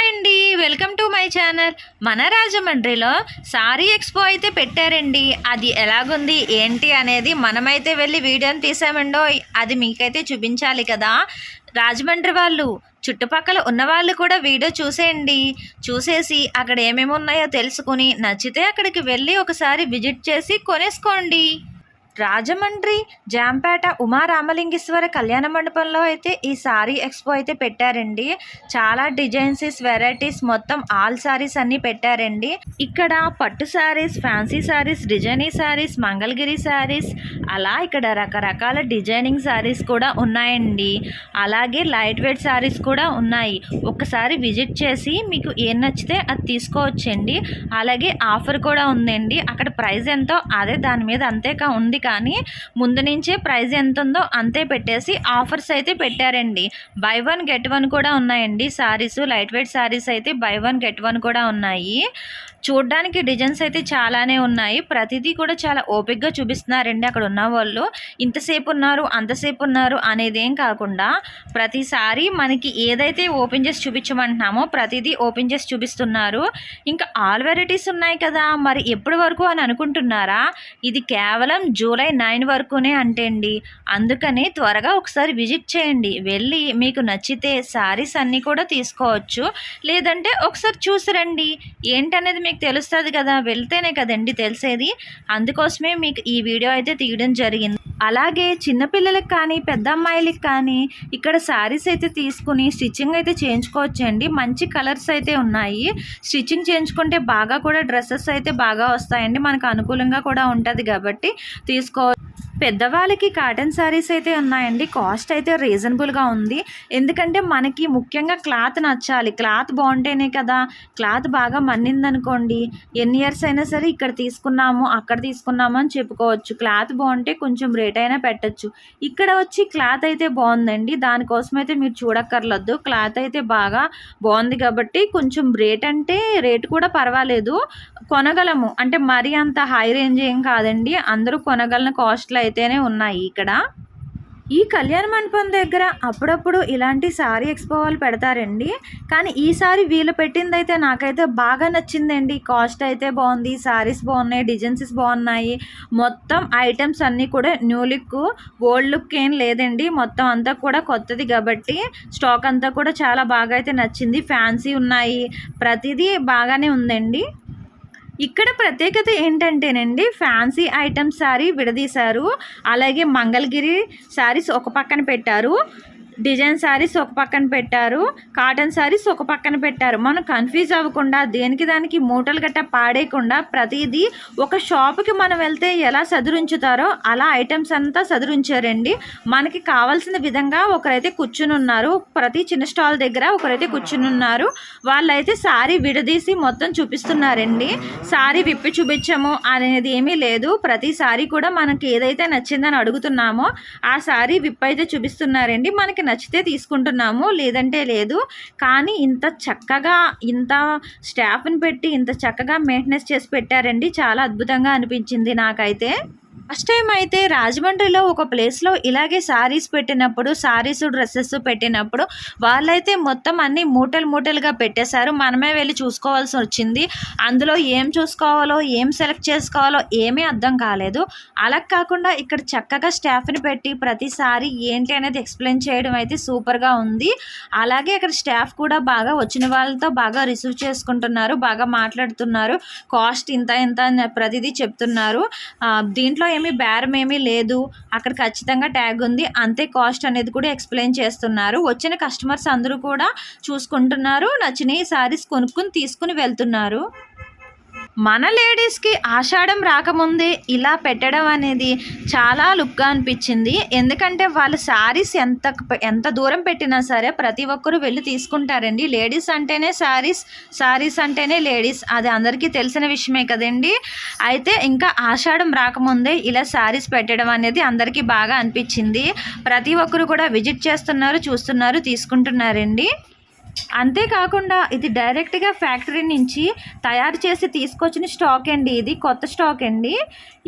Hi అండి, welcome to my channel. మన రాజమండ్రిలో సారీ ఎక్స్పో అయితే పెట్టారండి. అది ఎలాగుంది ఏంటి అనేది మనమైతే వెళ్ళి వీడియోని తీసామండో. అది మీకైతే చూపించాలి కదా. రాజమండ్రి వాళ్ళు చుట్టుపక్కల ఉన్నవాళ్ళు కూడా వీడియో చూసేయండి. చూసేసి అక్కడ ఏమేమి ఉన్నాయో తెలుసుకుని నచ్చితే అక్కడికి వెళ్ళి ఒకసారి విజిట్ చేసి కొనేసుకోండి. రాజమండ్రి జాంపేట ఉమారామలింగేశ్వర కళ్యాణ మండపంలో అయితే ఈ సారీ ఎక్స్పో అయితే పెట్టారండి. చాలా డిజైన్స్, వెరైటీస్, మొత్తం ఆల్ సారీస్ అన్నీ పెట్టారండి. ఇక్కడ పట్టు సారీస్, ఫ్యాన్సీ సారీస్, డిజైనింగ్ సారీస్, మంగళగిరి సారీస్, అలా ఇక్కడ రకరకాల డిజైనింగ్ సారీస్ కూడా ఉన్నాయండి. అలాగే లైట్ వెయిట్ సారీస్ కూడా ఉన్నాయి. ఒక్కసారి విజిట్ చేసి మీకు ఏం నచ్చితే అది తీసుకోవచ్చండి. అలాగే ఆఫర్ కూడా ఉందండి. అక్కడ ప్రైస్ ఎంతో అదే దాని మీద అంతేకా ఉంది, కానీ ముందు నుంచే ప్రైస్ ఎంత ఉందో అంతే పెట్టేసి ఆఫర్స్ అయితే పెట్టారండి. బై వన్ గెట్ వన్ కూడా ఉన్నాయండి. సారీస్, లైట్ వెయిట్ సారీస్ అయితే బై వన్ గెట్ వన్ కూడా ఉన్నాయి. చూడ్డానికి డిజైన్స్ అయితే చాలానే ఉన్నాయి. ప్రతిదీ కూడా చాలా ఓపిక్గా చూపిస్తున్నారండి అక్కడ ఉన్న వాళ్ళు. ఇంతసేపు ఉన్నారు అంతసేపు ఉన్నారు అనేది ఏం కాకుండా ప్రతిసారి మనకి ఏదైతే ఓపెన్ చేసి చూపించమంటున్నామో ప్రతిదీ ఓపెన్ చేసి చూపిస్తున్నారు. ఇంకా ఆల్ వెరైటీస్ ఉన్నాయి కదా, మరి ఎప్పటి వరకు అని అనుకుంటున్నారా? ఇది కేవలం జూలై 9 వరకునే అంటండి. అందుకని త్వరగా ఒకసారి విజిట్ చేయండి. వెళ్ళి మీకు నచ్చితే సారీస్ అన్నీ కూడా తీసుకోవచ్చు. లేదంటే ఒకసారి చూసిరండి, ఏంటనేది మీకు తెలుస్తుంది కదా. వెళ్తేనే కదండి తెలిసేది. అందుకోసమే మీకు ఈ వీడియో అయితే తీయడం జరిగింది. అలాగే చిన్నపిల్లలకు కానీ పెద్ద అమ్మాయిలకు కానీ ఇక్కడ శారీస్ అయితే తీసుకుని స్టిచ్చింగ్ అయితే చేయించుకోవచ్చండి. మంచి కలర్స్ అయితే ఉన్నాయి. స్టిచ్చింగ్ చేయించుకుంటే బాగా కూడా డ్రెస్సెస్ అయితే బాగా వస్తాయండి. మనకు అనుకూలంగా కూడా ఉంటుంది కాబట్టి తీసుకో. పెద్దవాళ్ళకి కాటన్ శారీస్ అయితే ఉన్నాయండి. కాస్ట్ అయితే రీజనబుల్గా ఉంది. ఎందుకంటే మనకి ముఖ్యంగా క్లాత్ నచ్చాలి. క్లాత్ బాగుంటేనే కదా. క్లాత్ బాగా మన్నిందనుకోండి, ఎన్ని ఇయర్స్ అయినా సరే ఇక్కడ తీసుకున్నాము అక్కడ తీసుకున్నాము అని చెప్పుకోవచ్చు. క్లాత్ బాగుంటే కొంచెం రేట్ అయినా పెట్టచ్చు. ఇక్కడ వచ్చి క్లాత్ అయితే బాగుందండి. దానికోసం అయితే మీరు చూడక్కర్లేదు. క్లాత్ అయితే బాగా బాగుంది కాబట్టి కొంచెం రేట్ కూడా పర్వాలేదు, కొనగలము. అంటే మరీ అంత హై రేంజ్ ఏం కాదండి. అందరూ కొనగలన కాస్ట్లు అయితేనే ఉన్నాయి ఇక్కడ. ఈ కళ్యాణ మండపం దగ్గర అప్పుడప్పుడు ఇలాంటి సారీ ఎక్స్పో వాళ్ళు పెడతారండి. కానీ ఈసారి వీళ్ళు పెట్టింది అయితే నాకైతే బాగా నచ్చిందండి. కాస్ట్ అయితే బాగుంది, సారీస్ బాగున్నాయి, డిజైన్స్ బాగున్నాయి. మొత్తం ఐటమ్స్ అన్నీ కూడా న్యూ లుక్, ఓల్డ్ లుక్ ఏం లేదండి. మొత్తం అంతా కూడా కొత్తది కాబట్టి స్టాక్ అంతా కూడా చాలా బాగా అయితే నచ్చింది. ఫ్యాన్సీ ఉన్నాయి, ప్రతిదీ బాగానే ఉందండి. ఇక్కడ ప్రత్యేకత ఏంటంటేనండి, ఫ్యాన్సీ ఐటమ్స్ సారీ విడదీశారు. అలాగే మంగళగిరి శారీస్ ఒక పక్కన పెట్టారు, డిజైన్ శారీస్ ఒక పక్కన పెట్టారు, కాటన్ శారీస్ ఒక పక్కన పెట్టారు. మనం కన్ఫ్యూజ్ అవ్వకుండా దేనికి దానికి మూటలు గట్ట పాడేయకుండా ప్రతిదీ ఒక షాప్కి మనం వెళ్తే ఎలా సదురుంచుతారో అలా ఐటమ్స్ అంతా సదురుంచారండి. మనకి కావాల్సిన విధంగా ఒకరైతే కూర్చుని ఉన్నారు. ప్రతి చిన్న స్టాల్ దగ్గర ఒకరైతే కూర్చుని ఉన్నారు. వాళ్ళైతే శారీ విడదీసి మొత్తం చూపిస్తున్నారండి. శారీ విప్పి చూపించము అనేది ఏమీ లేదు. ప్రతి శారీ కూడా మనకి ఏదైతే నచ్చిందని అడుగుతున్నామో ఆ శారీ విప్ అయితే చూపిస్తున్నారండి. మనకి నచ్చితే తీసుకుంటున్నాము, లేదంటే లేదు. కానీ ఇంత చక్కగా ఇంత స్టాఫ్ని పెట్టి ఇంత చక్కగా మెయింటెనెన్స్ చేసి పెట్టారండి. చాలా అద్భుతంగా అనిపించింది నాకైతే. ఫస్ట్ టైం అయితే రాజమండ్రిలో ఒక ప్లేస్లో ఇలాగే శారీస్ పెట్టినప్పుడు, శారీస్ డ్రెస్సెస్ పెట్టినప్పుడు వాళ్ళైతే మొత్తం అన్నీ మూటలుగా పెట్టేశారు. మనమే వెళ్ళి చూసుకోవాల్సి వచ్చింది. అందులో ఏం చూసుకోవాలో ఏం సెలెక్ట్ చేసుకోవాలో ఏమీ అర్థం కాలేదు. అలా కాకుండా ఇక్కడ చక్కగా స్టాఫ్ని పెట్టి ప్రతిసారి ఏంటి అనేది ఎక్స్ప్లెయిన్ చేయడం అయితే సూపర్గా ఉంది. అలాగే ఇక్కడ స్టాఫ్ కూడా బాగా వచ్చిన వాళ్ళతో బాగా రిసీవ్ చేసుకుంటున్నారు, బాగా మాట్లాడుతున్నారు. కాస్ట్ ఇంత అని ప్రతిదీ చెప్తున్నారు. దీంట్లో ఏమీ బేరం ఏమీ లేదు. అక్కడ ఖచ్చితంగా ట్యాగ్ ఉంది, అంతే. కాస్ట్ అనేది కూడా ఎక్స్ప్లెయిన్ చేస్తున్నారు. వచ్చిన కస్టమర్స్ అందరూ కూడా చూసుకుంటున్నారు. నచ్చిన సారీస్ కొనుక్కొని తీసుకుని వెళ్తున్నారు. మన లేడీస్కి ఆషాఢం రాకముందే ఇలా పెట్టడం అనేది చాలా లుక్గా అనిపించింది. ఎందుకంటే వాళ్ళ శారీస్ ఎంత దూరం పెట్టినా సరే ప్రతి ఒక్కరూ వెళ్ళి తీసుకుంటారండి. లేడీస్ అంటేనే శారీస్ అంటేనే లేడీస్, అది అందరికీ తెలిసిన విషయమే కదండి. అయితే ఇంకా ఆషాఢం రాకముందే ఇలా శారీస్ పెట్టడం అనేది అందరికీ బాగా అనిపించింది. ప్రతి ఒక్కరు కూడా విజిట్ చేస్తున్నారు, చూస్తున్నారు, తీసుకుంటున్నారండి. అంతేకాకుండా ఇది డైరెక్ట్గా ఫ్యాక్టరీ నుంచి తయారు చేసి తీసుకొచ్చిన స్టాక్ అండి. ఇది కొత్త స్టాక్ అండి.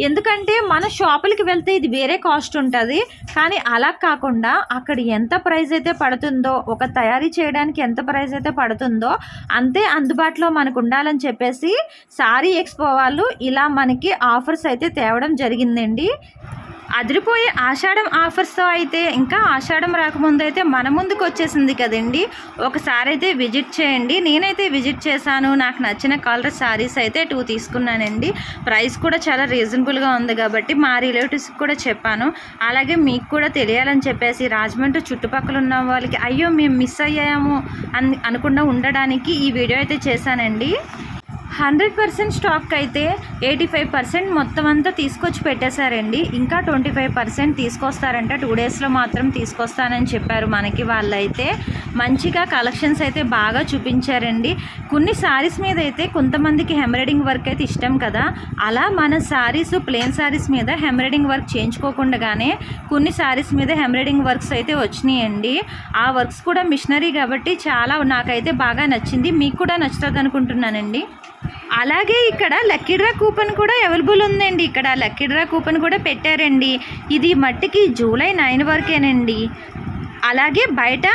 ఎందుకంటే మన షాపులకి వెళ్తే ఇది వేరే కాస్ట్ ఉంటుంది, కానీ అలా కాకుండా అక్కడ ఎంత ప్రైస్ అయితే పడుతుందో, ఒక తయారీ చేయడానికి ఎంత ప్రైస్ అయితే పడుతుందో అంతే అందుబాటులో మనకు ఉండాలని చెప్పేసి సారీ ఎక్స్పో వాళ్ళు ఇలా మనకి ఆఫర్స్ అయితే తేవడం జరిగిందండి. అదిరిపోయే ఆషాఢం ఆఫర్స్తో అయితే ఇంకా ఆషాఢం రాకముందు అయితే మన ముందుకు వచ్చేసింది కదండి. ఒకసారి అయితే విజిట్ చేయండి. నేనైతే విజిట్ చేశాను. నాకు నచ్చిన కలర్ శారీస్ అయితే 2 తీసుకున్నానండి. ప్రైస్ కూడా చాలా రీజనబుల్గా ఉంది కాబట్టి మా రిలేటివ్స్కి కూడా చెప్పాను. అలాగే మీకు కూడా తెలియాలని చెప్పేసి రాజమండ్రి చుట్టుపక్కల ఉన్న వాళ్ళకి అయ్యో మేము మిస్ అయ్యాము అనకుండా ఉండడానికి ఈ వీడియో అయితే చేశానండి. 100% స్టాక్ అయితే 85% మొత్తం అంతా తీసుకొచ్చి పెట్టేశారండి. ఇంకా 25% తీసుకొస్తారంట. 2 డేస్లో మాత్రం తీసుకొస్తానని చెప్పారు మనకి. వాళ్ళైతే మంచిగా కలెక్షన్స్ అయితే బాగా చూపించారండి. కొన్ని శారీస్ మీద అయితే కొంతమందికి హెమ్బ్రాయిడింగ్ వర్క్ అయితే ఇష్టం కదా, అలా మన శారీస్ ప్లెయిన్ శారీస్ మీద హెమ్బ్రాయిడింగ్ వర్క్ చేయించుకోకుండానే కొన్ని శారీస్ మీద హెమ్బ్రాయిడింగ్ వర్క్స్ అయితే వచ్చినాయండి. ఆ వర్క్స్ కూడా మిషనరీ కాబట్టి చాలా నాకైతే బాగా నచ్చింది. మీకు కూడా నచ్చుతుంది అనుకుంటున్నానండి. అలాగే ఇక్కడ లక్కీ డ్రా కూపన్ కూడా అవైలబుల్ ఉందండి. ఇక్కడ లక్కీ డ్రా కూపన్ కూడా పెట్టారండి. ఇది మట్టికి జూలై 9 వరకేనండి. అలాగే బయట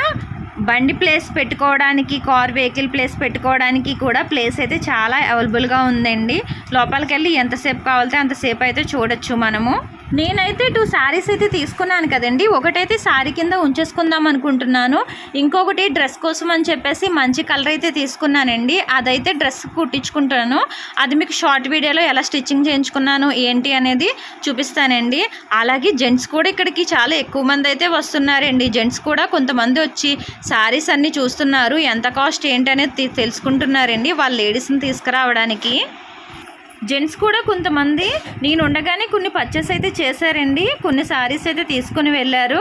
బండి ప్లేస్ పెట్టుకోవడానికి, కార్ వెహికల్ ప్లేస్ పెట్టుకోవడానికి కూడా ప్లేస్ అయితే చాలా అవైలబుల్గా ఉందండి. లోపలికి వెళ్ళి ఎంతసేపు కావాలితే అంతసేపు అయితే చూడొచ్చు మనము. నేనైతే 2 శారీస్ అయితే తీసుకున్నాను కదండి. ఒకటైతే శారీ కింద ఉంచేసుకుందాం అనుకుంటున్నాను, ఇంకొకటి డ్రెస్ కోసం అని చెప్పేసి మంచి కలర్ అయితే తీసుకున్నానండి. అదైతే డ్రెస్ కుట్టించుకుంటాను. అది మీకు షార్ట్ వీడియోలో ఎలా స్టిచ్చింగ్ చేయించుకున్నాను ఏంటి అనేది చూపిస్తానండి. అలాగే జెంట్స్ కూడా ఇక్కడికి చాలా ఎక్కువ మంది అయితే వస్తున్నారండి. జెంట్స్ కూడా కొంతమంది వచ్చి శారీస్ అన్నీ చూస్తున్నారు, ఎంత కాస్ట్ ఏంటి అనేది తెలుసుకుంటున్నారండి వాళ్ళ లేడీస్ని తీసుకురావడానికి. జెంట్స్ కూడా కొంతమంది నేను ఉండగానే కొన్ని పర్చేస్ అయితే చేశారండి. కొన్ని శారీస్ అయితే తీసుకుని వెళ్ళారు.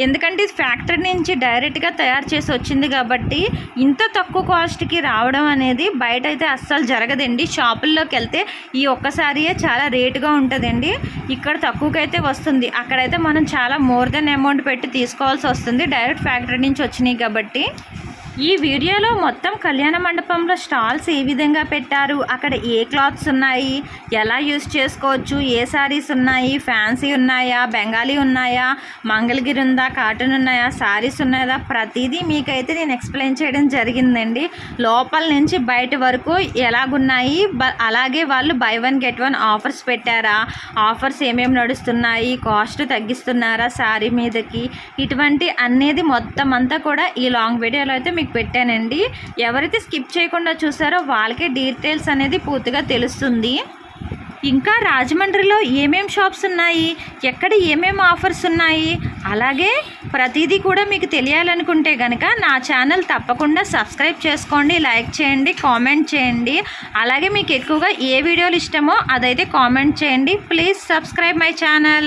ఎందుకంటే ఇది ఫ్యాక్టరీ నుంచి డైరెక్ట్గా తయారు చేసి వచ్చింది కాబట్టి ఇంత తక్కువ కాస్ట్కి రావడం అనేది బయట అయితే అస్సలు జరగదండి. షాపుల్లోకి వెళ్తే ఈ ఒక్క శారీయే చాలా రేటుగా ఉంటుందండి. ఇక్కడ తక్కువకైతే వస్తుంది, అక్కడైతే మనం చాలా మోర్ దెన్ అమౌంట్ పెట్టి తీసుకోవాల్సి వస్తుంది. డైరెక్ట్ ఫ్యాక్టరీ నుంచి వచ్చినాయి కాబట్టి. ఈ వీడియోలో మొత్తం కళ్యాణ మండపంలో స్టాల్స్ ఏ విధంగా పెట్టారు, అక్కడ ఏ క్లాత్స్ ఉన్నాయి, ఎలా యూస్ చేసుకోవచ్చు, ఏ శారీస్ ఉన్నాయి, ఫ్యాన్సీ ఉన్నాయా, బెంగాలీ ఉన్నాయా, మంగళగిరి ఉందా, కాటన్ ఉన్నాయా, శారీస్ ఉన్నాయా, ప్రతిదీ మీకైతే నేను ఎక్స్ప్లెయిన్ చేయడం జరిగిందండి. లోపల నుంచి బయట వరకు ఎలాగున్నాయి, అలాగే వాళ్ళు బై 1 get 1 ఆఫర్స్ పెట్టారా, ఆఫర్స్ ఏమేమి నడుస్తున్నాయి, కాస్ట్ తగ్గిస్తున్నారా శారీ మీదకి, ఇటువంటి అనేది మొత్తం అంతా కూడా ఈ లాంగ్ వీడియోలో అయితే పెట్టానండి. ఎవరైతే స్కిప్ చేయకుండా చూసారో వాళ్ళకే డీటెయిల్స్ అనేది పూర్తిగా తెలుస్తుంది. ఇంకా రాజమండ్రిలో ఏమేం షాప్స్ ఉన్నాయి, ఎక్కడ ఏమేం ఆఫర్స్ ఉన్నాయి, అలాగే ప్రతిదీ కూడా మీకు తెలియాలనుకుంటే కనుక నా ఛానల్ తప్పకుండా సబ్స్క్రైబ్ చేసుకోండి, లైక్ చేయండి, కామెంట్ చేయండి. అలాగే మీకు ఎక్కువగా ఏ వీడియోలు ఇష్టమో అదైతే కామెంట్ చేయండి. Please subscribe my channel.